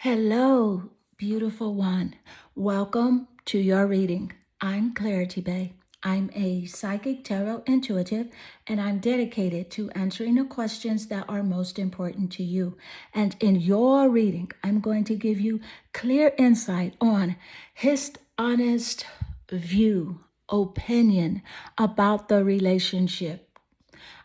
Hello, beautiful one. Welcome to your reading. I'm Clarity Bay. I'm a psychic tarot intuitive, and I'm dedicated to answering the questions that are most important to you. And in your reading, I'm going to give you clear insight on his honest view, opinion about the relationship.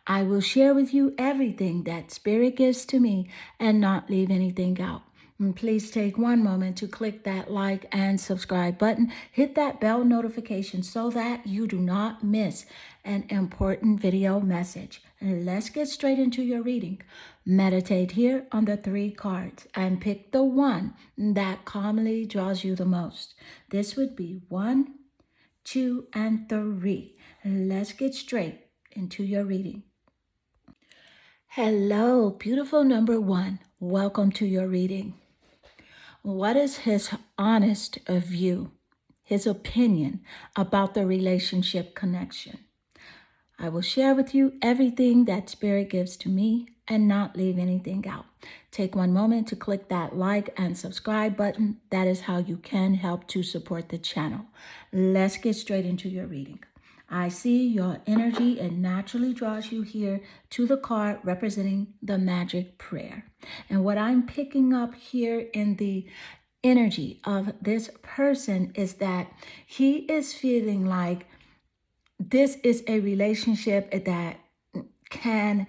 I will share with you everything that Spirit gives to me and not leave anything out. And please take one moment to click that like and subscribe button. Hit that bell notification so that you do not miss an important video message. And let's get straight into your reading. Meditate here on the 3 cards and pick the one that calmly draws you the most. This would be 1, 2, and 3. Let's get straight into your reading. Hello, beautiful number 1. Welcome to your reading. What is his honest view, his opinion about the relationship connection? I will share with you everything that Spirit gives to me and not leave anything out. Take one moment to click that like and subscribe button. That is how you can help to support the channel. Let's get straight into your reading. I see your energy and naturally draws you here to the card representing the magic prayer. And what I'm picking up here in the energy of this person is that he is feeling like this is a relationship that can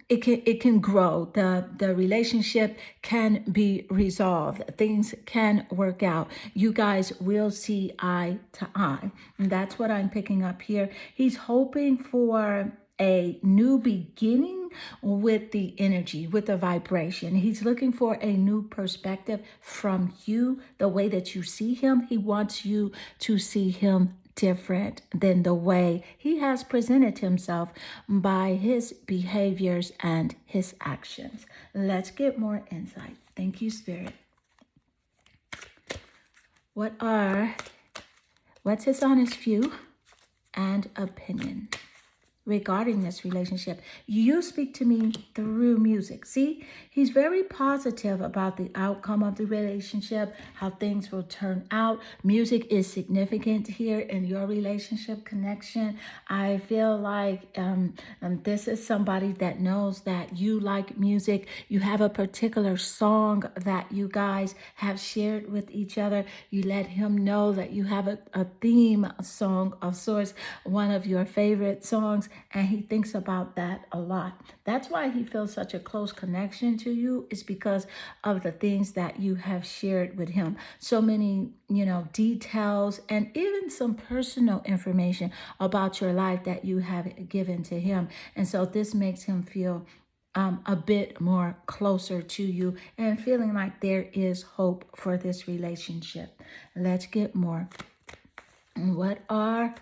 it can grow. The relationship can be resolved. Things can work out. You guys will see eye to eye. And that's what I'm picking up here. He's hoping for a new beginning with the energy, with the vibration. He's looking for a new perspective from you, the way that you see him. He wants you to see him different than the way he has presented himself by his behaviors and his actions. Let's get more insight. Thank you, Spirit. What's his honest view and opinion regarding this relationship? You speak to me through music. See, he's very positive about the outcome of the relationship, how things will turn out. Music is significant here in your relationship connection. I feel like this is somebody that knows that you like music. You have a particular song that you guys have shared with each other. You let him know that you have a theme song of sorts, one of your favorite songs, and he thinks about that a lot. That's why he feels such a close connection to you, is because of the things that you have shared with him. So many, details and even some personal information about your life that you have given to him. And so this makes him feel a bit more closer to you and feeling like there is hope for this relationship. Let's get more. What are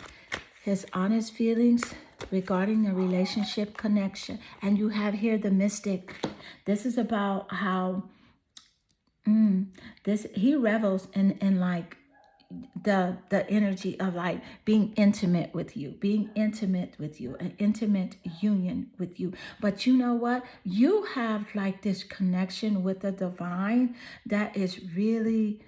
his honest feelings regarding the relationship connection? And you have here the mystic. This is about how he revels in like the energy of like being intimate with you, an intimate union with you. But you know what? You have like this connection with the divine that is really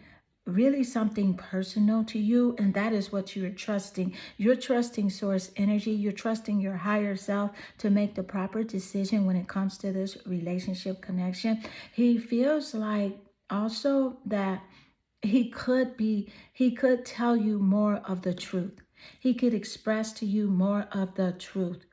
something personal to you, and that is what you're trusting. You're trusting source energy. You're trusting your higher self to make the proper decision when it comes to this relationship connection. He feels like also that he could tell you more of the truth. He could express to you more of the truth.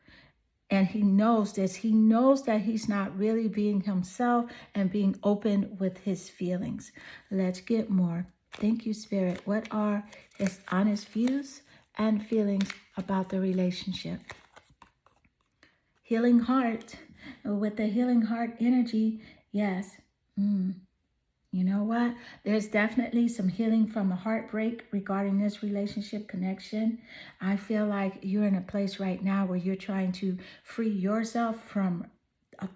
And he knows this. He knows that he's not really being himself and being open with his feelings. Let's get more. Thank you, Spirit. What are his honest views and feelings about the relationship? Healing heart. With the healing heart energy, yes. You know what? There's definitely some healing from a heartbreak regarding this relationship connection. I feel like you're in a place right now where you're trying to free yourself from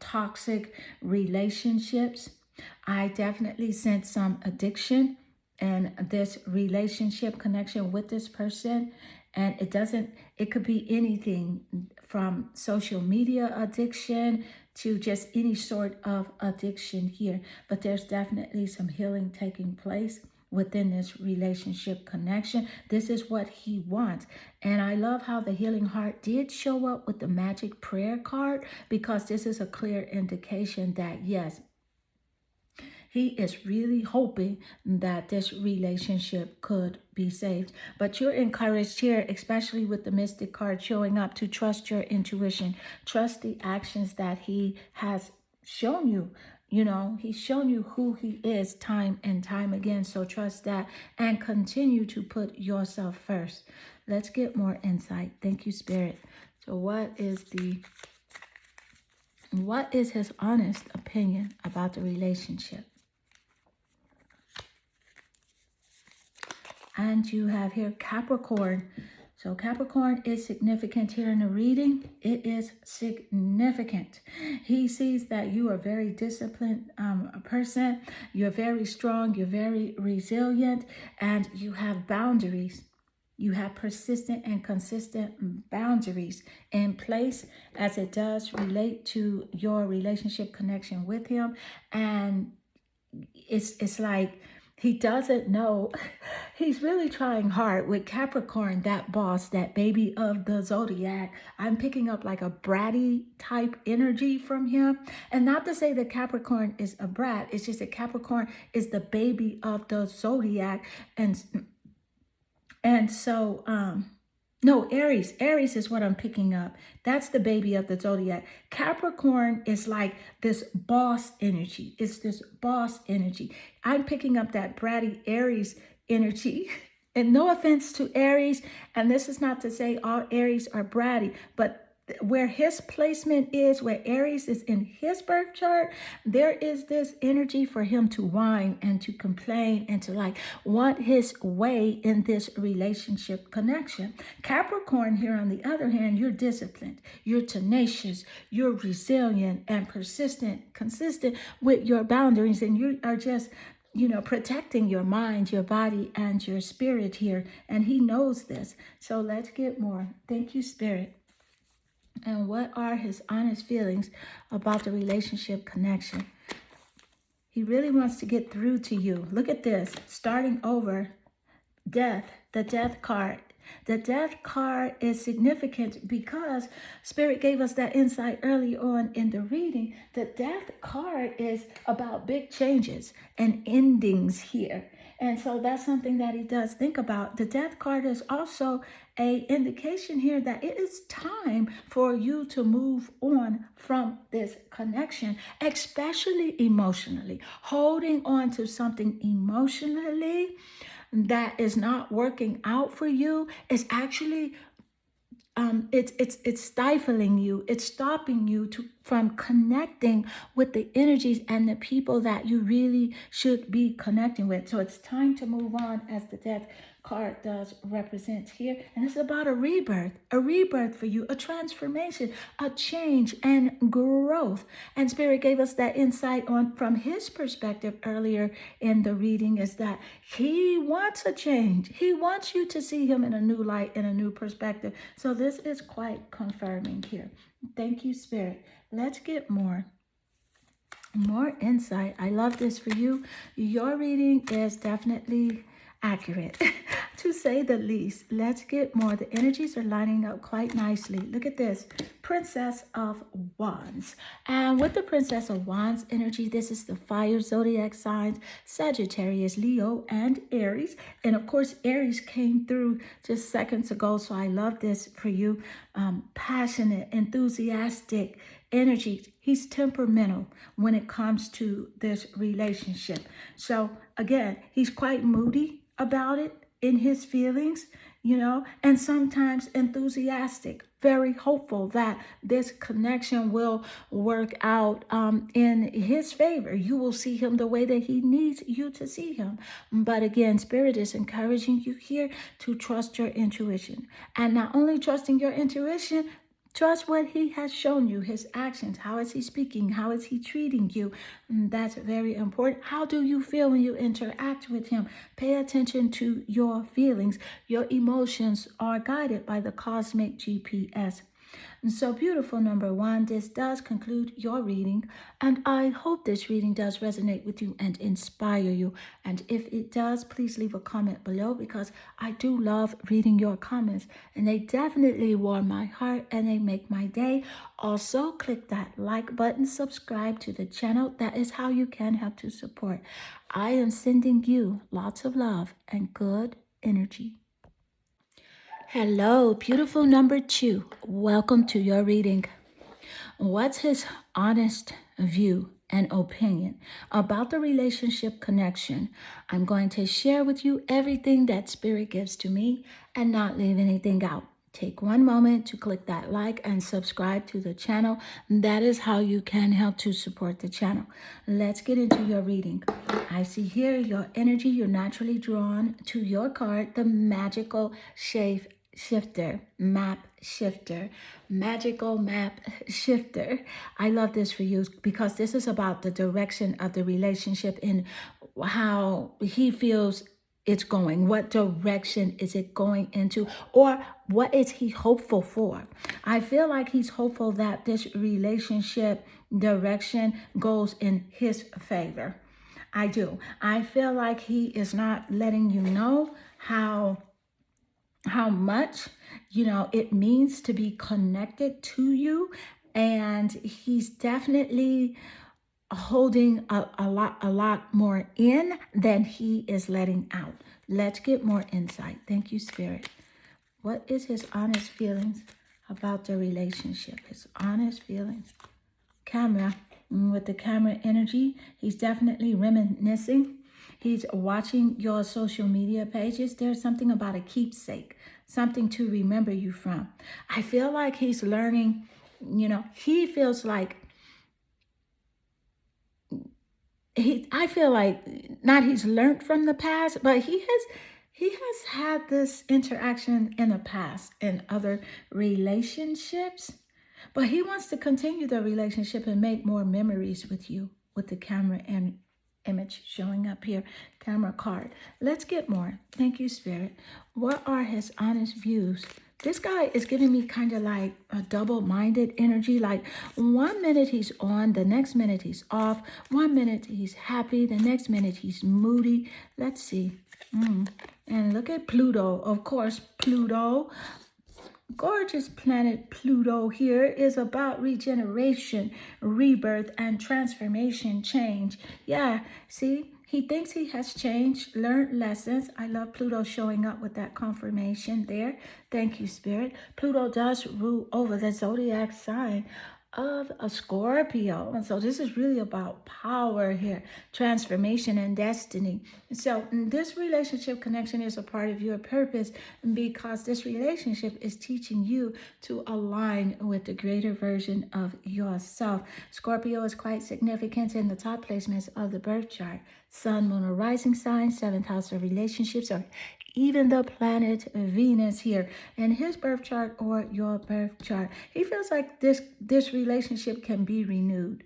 toxic relationships. I definitely sense some addiction and this relationship connection with this person. And it could be anything from social media addiction to just any sort of addiction here, but there's definitely some healing taking place within this relationship connection. This is what he wants. And I love how the healing heart did show up with the magic prayer card, because this is a clear indication that yes, he is really hoping that this relationship could be saved. But you're encouraged here, especially with the Mystic card showing up, to trust your intuition. Trust the actions that he has shown you. You know, he's shown you who he is time and time again. So trust that and continue to put yourself first. Let's get more insight. Thank you, Spirit. So what is his honest opinion about the relationship? And you have here Capricorn. So Capricorn is significant here in the reading. It is significant. He sees that you are a very disciplined person. You're very strong. You're very resilient. And you have boundaries. You have persistent and consistent boundaries in place as it does relate to your relationship connection with him. And it's like he doesn't know. He's really trying hard with Capricorn, that boss, that baby of the zodiac. I'm picking up like a bratty type energy from him. And not to say that Capricorn is a brat. It's just that Capricorn is the baby of the zodiac. And so, no, Aries. Aries is what I'm picking up. That's the baby of the zodiac. Capricorn is like this boss energy. It's this boss energy. I'm picking up that bratty Aries energy. And no offense to Aries. And this is not to say all Aries are bratty, but where his placement is, where Aries is in his birth chart, there is this energy for him to whine and to complain and to like want his way in this relationship connection. Capricorn here, on the other hand, you're disciplined, you're tenacious, you're resilient and persistent, consistent with your boundaries, and you are just protecting your mind, your body, and your spirit here. And he knows this. So let's get more. Thank you, Spirit. And what are his honest feelings about the relationship connection? He really wants to get through to you. Look at this. Starting over, death, the death card. The death card is significant because Spirit gave us that insight early on in the reading. The death card is about big changes and endings here. And so that's something that he does think about. The death card is also an indication here that it is time for you to move on from this connection, especially emotionally. Holding on to something emotionally that is not working out for you is actually it's stifling you. It's stopping you from connecting with the energies and the people that you really should be connecting with. So it's time to move on, as the death card does represent here. And it's about a rebirth for you, a transformation, a change and growth. And Spirit gave us that insight on from his perspective earlier in the reading, is that he wants a change. He wants you to see him in a new light, in a new perspective. So this is quite confirming here. Thank you, Spirit. Let's get more insight. I love this for you. Your reading is definitely accurate, to say the least. Let's get more. The energies are lining up quite nicely. Look at this. Princess of Wands. And with the Princess of Wands energy, this is the fire zodiac signs, Sagittarius, Leo, and Aries. And of course, Aries came through just seconds ago. So I love this for you. Passionate, enthusiastic energy. He's temperamental when it comes to this relationship. So again, he's quite moody about it in his feelings, and sometimes enthusiastic, very hopeful that this connection will work out in his favor. You will see him the way that he needs you to see him. But again, Spirit is encouraging you here to trust your intuition. And not only trusting your intuition, trust what he has shown you, his actions. How is he speaking? How is he treating you? That's very important. How do you feel when you interact with him? Pay attention to your feelings. Your emotions are guided by the cosmic GPS. And so, beautiful number one, this does conclude your reading, and I hope this reading does resonate with you and inspire you. And if it does, please leave a comment below, because I do love reading your comments, and they definitely warm my heart and they make my day. Also, click that like button, subscribe to the channel. That is how you can help to support. I am sending you lots of love and good energy. Hello, beautiful number two. Welcome to your reading. What's his honest view and opinion about the relationship connection? I'm going to share with you everything that Spirit gives to me and not leave anything out. Take one moment to click that like and subscribe to the channel. That is how you can help to support the channel. Let's get into your reading. I see here your energy. You're naturally drawn to your card, the magical map shifter, magical map shifter. I love this for you because this is about the direction of the relationship and how he feels it's going. What direction is it going into, or what is he hopeful for? I feel like he's hopeful that this relationship direction goes in his favor. I do. I feel like he is not letting you know how much it means to be connected to you, and he's definitely holding a lot more in than he is letting out. Let's get more insight. Thank you, Spirit. What is his honest feelings about the relationship? His honest feelings. Camera. With the camera energy, he's definitely reminiscing. He's watching your social media pages. There's something about a keepsake, something to remember you from. I feel like he's learning, he feels like I feel like not he's learned from the past, but he has had this interaction in the past in other relationships, but he wants to continue the relationship and make more memories with you, with the camera and image showing up here, camera card. Let's get more. Thank you, Spirit. What are his honest views? This guy is giving me kind of like a double-minded energy. Like 1 minute he's on, the next minute he's off. 1 minute he's happy, the next minute he's moody. Let's see. And look at Pluto. Of course, Pluto. Gorgeous planet Pluto here is about regeneration, rebirth, and transformation, change. Yeah, see, he thinks he has changed, learned lessons. I love Pluto showing up with that confirmation there. Thank you, Spirit. Pluto does rule over the zodiac sign of a Scorpio. And so this is really about power here, transformation and destiny. So this relationship connection is a part of your purpose, because this relationship is teaching you to align with the greater version of yourself. Scorpio is quite significant in the top placements of the birth chart. Sun, moon, or rising sign, 7th house of relationships, or even the planet Venus here in his birth chart or your birth chart. He feels like this relationship can be renewed.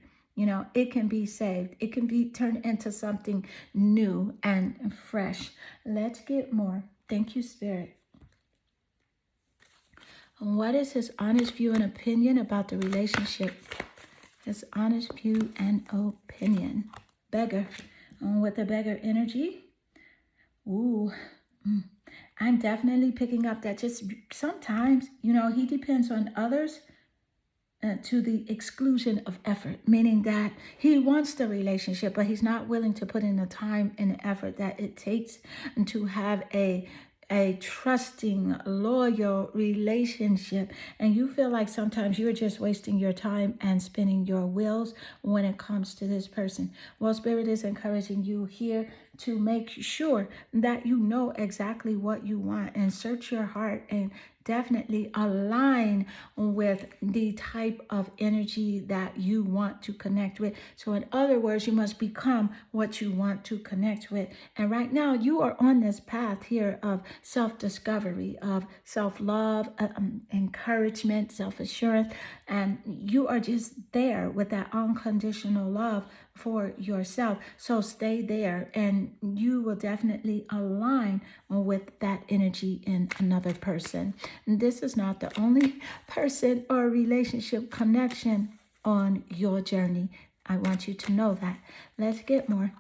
It can be saved. It can be turned into something new and fresh. Let's get more. Thank you, Spirit. What is his honest view and opinion about the relationship? His honest view and opinion. Beggar. With the beggar energy. Ooh. I'm definitely picking up that just sometimes, he depends on others to the exclusion of effort, meaning that he wants the relationship, but he's not willing to put in the time and the effort that it takes to have a trusting, loyal relationship. And you feel like sometimes you're just wasting your time and spinning your wheels when it comes to this person. Well, Spirit is encouraging you here to make sure that you know exactly what you want and search your heart and definitely align with the type of energy that you want to connect with. So in other words, you must become what you want to connect with. And right now you are on this path here of self-discovery, of self-love, encouragement, self-assurance, and you are just there with that unconditional love for yourself. So stay there and you will definitely align with that energy in another person. this is not the only person or relationship connection on your journey. I want you to know that. Let's get more.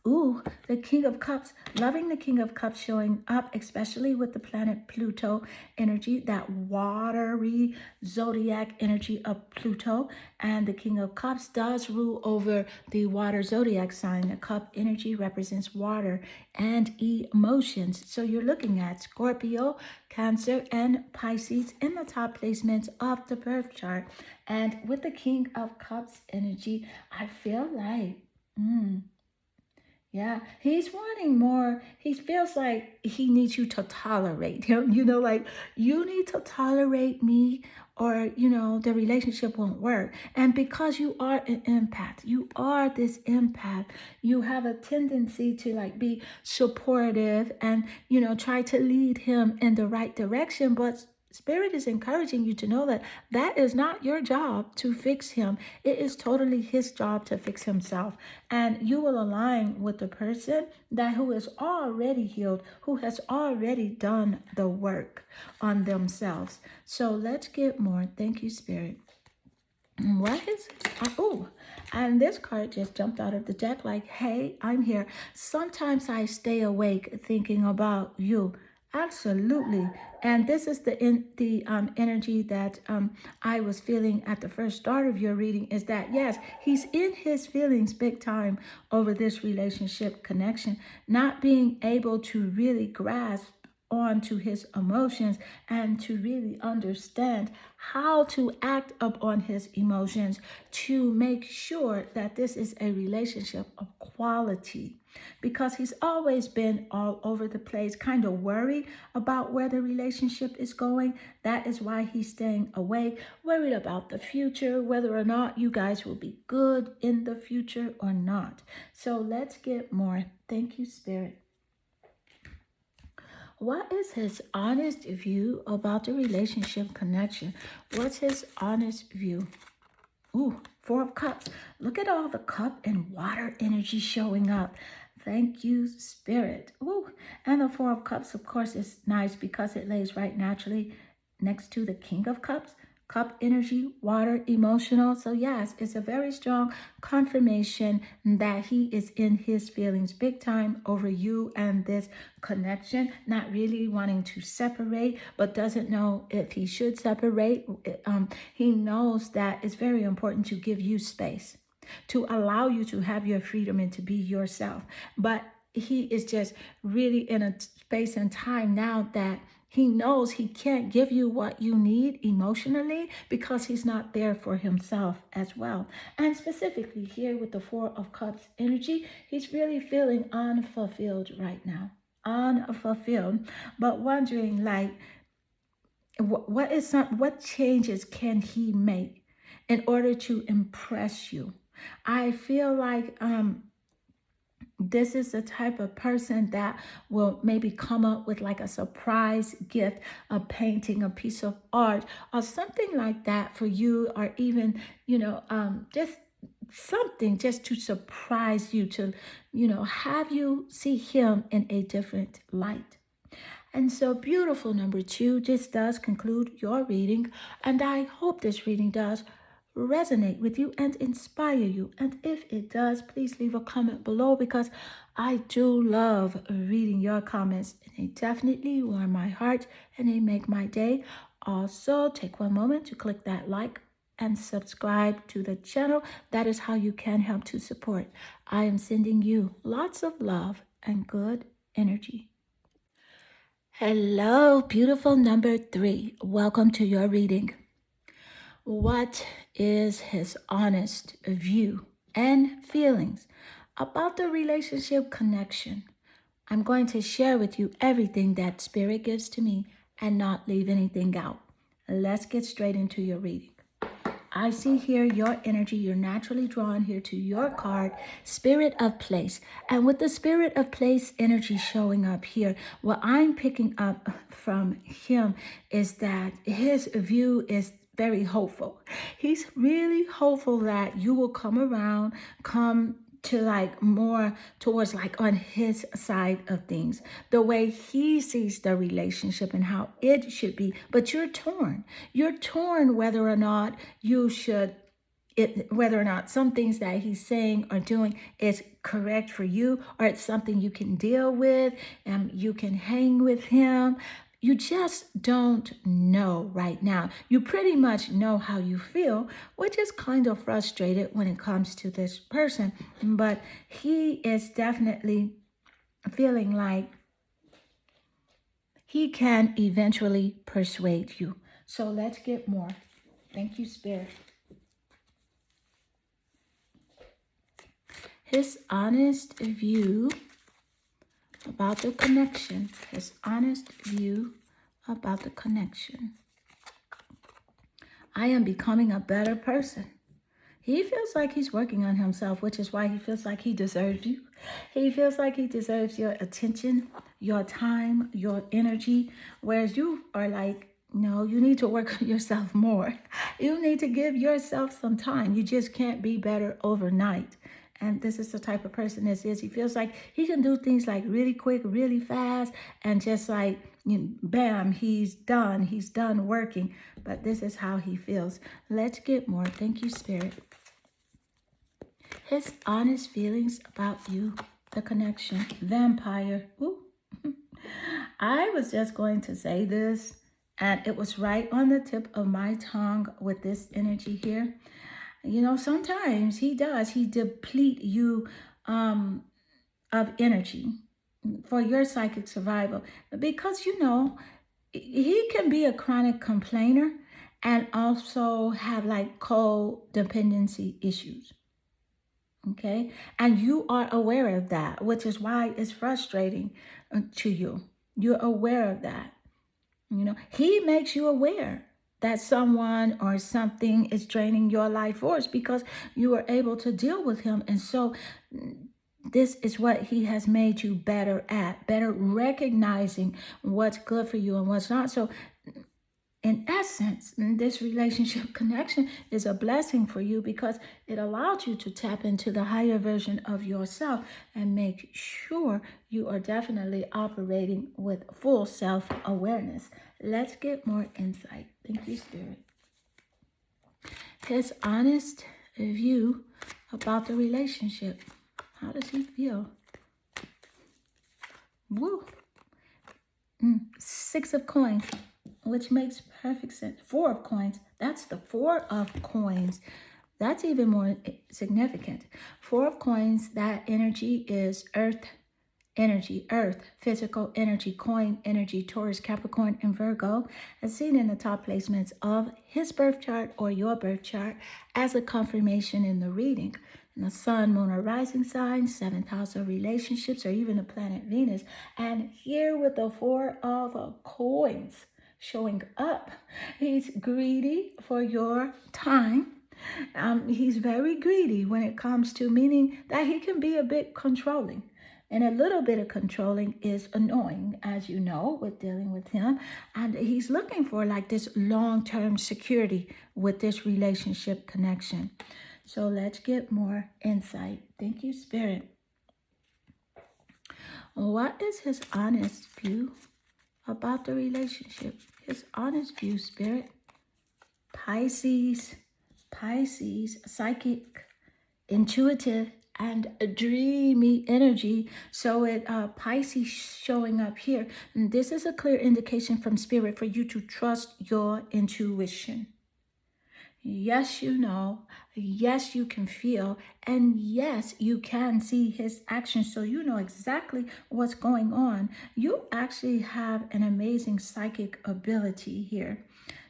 Ooh, the King of Cups. Loving the King of Cups showing up, especially with the planet Pluto energy, that watery zodiac energy of Pluto. And the King of Cups does rule over the water zodiac sign. The cup energy represents water and emotions. So you're looking at Scorpio, Cancer, and Pisces in the top placements of the birth chart. And with the King of Cups energy, I feel like, yeah, he's wanting more. He feels like he needs you to tolerate him. Like you need to tolerate me, or, the relationship won't work. And because you are an empath, you are this empath, you have a tendency to like be supportive and, try to lead him in the right direction. But Spirit is encouraging you to know that that is not your job to fix him. It is totally his job to fix himself. And you will align with the person who is already healed, who has already done the work on themselves. So let's get more. Thank you, Spirit. What is, oh, and this card just jumped out of the deck like, hey, I'm here. Sometimes I stay awake thinking about you. Absolutely. And this is the energy that I was feeling at the first start of your reading, is that, yes, he's in his feelings big time over this relationship connection, not being able to really grasp onto his emotions and to really understand how to act upon his emotions to make sure that this is a relationship of quality, because he's always been all over the place, kind of worried about where the relationship is going. That is why he's staying awake, worried about the future, whether or not you guys will be good in the future or not. So let's get more. Thank you, Spirit. What is his honest view about the relationship connection? What's his honest view? Ooh, Four of Cups. Look at all the cup and water energy showing up. Thank you, Spirit. Ooh, and the Four of Cups, of course, is nice because it lays right naturally next to the King of Cups. Cup energy, water, emotional. So yes, it's a very strong confirmation that he is in his feelings big time over you and this connection, not really wanting to separate, but doesn't know if he should separate. He knows that it's very important to give you space, to allow you to have your freedom and to be yourself. But he is just really in a space and time now that he knows he can't give you what you need emotionally because he's not there for himself as well. And specifically here with the Four of Cups energy, he's really feeling unfulfilled right now. Unfulfilled, but wondering like, what changes can he make in order to impress you? I feel like this is the type of person that will maybe come up with like a surprise gift, a painting, a piece of art, or something like that for you, or even, just something just to surprise you, to, have you see him in a different light. And so, beautiful number 2, this does conclude your reading, and I hope this reading does resonate with you and inspire you. And if it does, please leave a comment below, because I do love reading your comments, and they definitely warm my heart and they make my day. Also, take one moment to click that like and subscribe to the channel. That is how you can help to support. I am sending you lots of love and good energy. Hello, beautiful number 3. Welcome to your reading. What is his honest view and feelings about the relationship connection? I'm going to share with you everything that Spirit gives to me and not leave anything out. Let's get straight into your reading. I see here your energy. You're naturally drawn here to your card, Spirit of Place. And with the Spirit of Place energy showing up here, what I'm picking up from him is that his view is very hopeful. He's really hopeful that you will come around, come to like more towards like on his side of things, the way he sees the relationship and how it should be. But you're torn whether or not you should whether or not some things that he's saying or doing is correct for you, or it's something you can deal with and you can hang with him. You just don't know right now. You pretty much know how you feel, which is kind of frustrated when it comes to this person. But he is definitely feeling like he can eventually persuade you. So let's get more. Thank you, Spirit. His honest view about the connection. His honest view about the connection. I am becoming a better person. He feels like he's working on himself, which is why he feels like he deserves you. He feels like he deserves your attention, your time, your energy, whereas you are like, no, you need to work on yourself more. You need to give yourself some time. You just can't be better overnight. And this is the type of person this is. He feels like he can do things like really quick, really fast, and just like, bam, he's done. He's done working. But this is how he feels. Let's get more. Thank you, Spirit. His honest feelings about you, the connection, vampire. Ooh. I was just going to say this, and it was right on the tip of my tongue with this energy here. Sometimes he deplete you of energy for your psychic survival, because he can be a chronic complainer and also have like codependency issues. Okay, and you are aware of that, which is why it's frustrating to you. You're aware of that. He makes you aware that someone or something is draining your life force because you are able to deal with him. And so this is what he has made you better at, better recognizing what's good for you and what's not. So in essence, this relationship connection is a blessing for you because it allowed you to tap into the higher version of yourself and make sure you are definitely operating with full self-awareness. Let's get more insight. Thank you, Spirit. His honest view about the relationship. How does he feel? Woo. 6 of coins, which makes perfect sense. 4 of coins. That's the 4 of coins. That's even more significant. 4 of coins, that energy is earth energy, earth, physical energy, coin energy, Taurus, Capricorn, and Virgo, as seen in the top placements of his birth chart or your birth chart as a confirmation in the reading. And the sun, moon, or rising sign, 7th house of relationships, or even the planet Venus. And here with the 4 of coins showing up, he's greedy for your time. He's very greedy when it comes to, meaning that he can be a bit controlling. And a little bit of controlling is annoying, as you know, with dealing with him. And he's looking for like this long-term security with this relationship connection. So let's get more insight. Thank you, Spirit. What is his honest view about the relationship? His honest view, Spirit. Pisces, psychic, intuitive, and a dreamy energy. So Pisces showing up here. And this is a clear indication from Spirit for you to trust your intuition. Yes, you know. Yes, you can feel. And yes, you can see his actions. So you know exactly what's going on. You actually have an amazing psychic ability here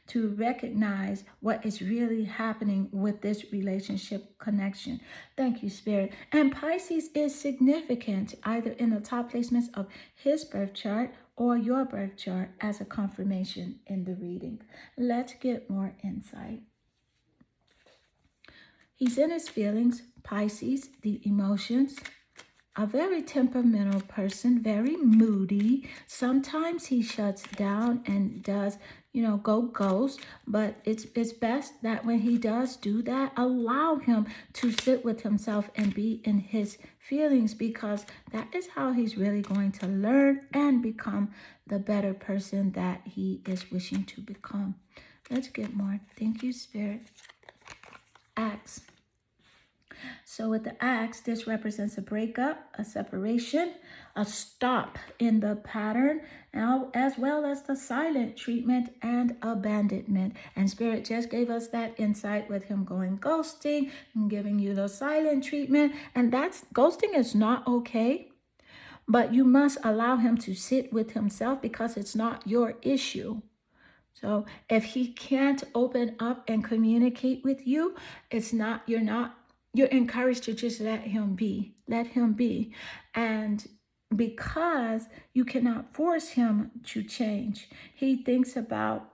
to recognize what is really happening with this relationship connection. Thank you, Spirit. And Pisces is significant either in the top placements of his birth chart or your birth chart as a confirmation in the reading. Let's get more insight. He's in his feelings, Pisces, the emotions. A very temperamental person, very moody. Sometimes he shuts down and does go ghost. But it's best that when he does do that, allow him to sit with himself and be in his feelings, because that is how he's really going to learn and become the better person that he is wishing to become. Let's get more. Thank you, Spirit. Acts. So with the axe, this represents a breakup, a separation, a stop in the pattern, as well as the silent treatment and abandonment. And Spirit just gave us that insight with him going ghosting and giving you the silent treatment. And that's ghosting is not okay. But you must allow him to sit with himself, because it's not your issue. So if he can't open up and communicate with you, you're encouraged to just let him be. Let him be. And because you cannot force him to change, he thinks about,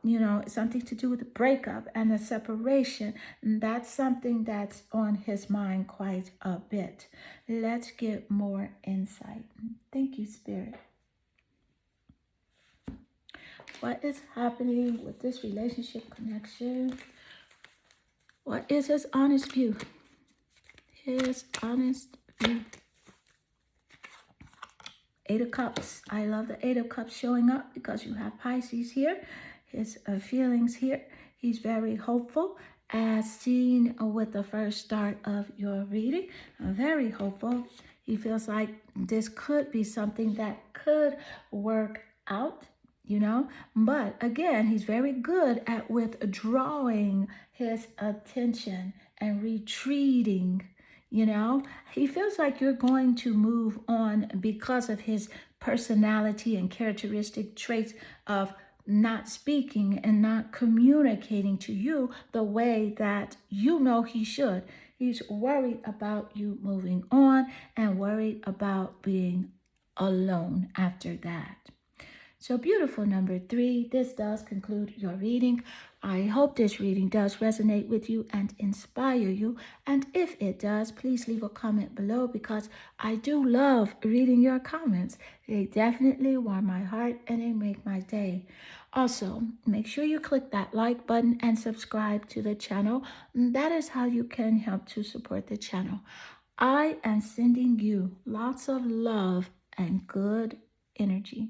something to do with the breakup and the separation. And that's something that's on his mind quite a bit. Let's get more insight. Thank you, Spirit. What is happening with this relationship connection? What is his honest view? His honest view. Eight of Cups. I love the Eight of Cups showing up because you have Pisces here. His feelings here. He's very hopeful, as seen with the first start of your reading. Very hopeful. He feels like this could be something that could work out. But again, he's very good at withdrawing his attention and retreating. He feels like you're going to move on because of his personality and characteristic traits of not speaking and not communicating to you the way that he should. He's worried about you moving on and worried about being alone after that. So beautiful, number 3. This does conclude your reading. I hope this reading does resonate with you and inspire you. And if it does, please leave a comment below, because I do love reading your comments. They definitely warm my heart and they make my day. Also, make sure you click that like button and subscribe to the channel. That is how you can help to support the channel. I am sending you lots of love and good energy.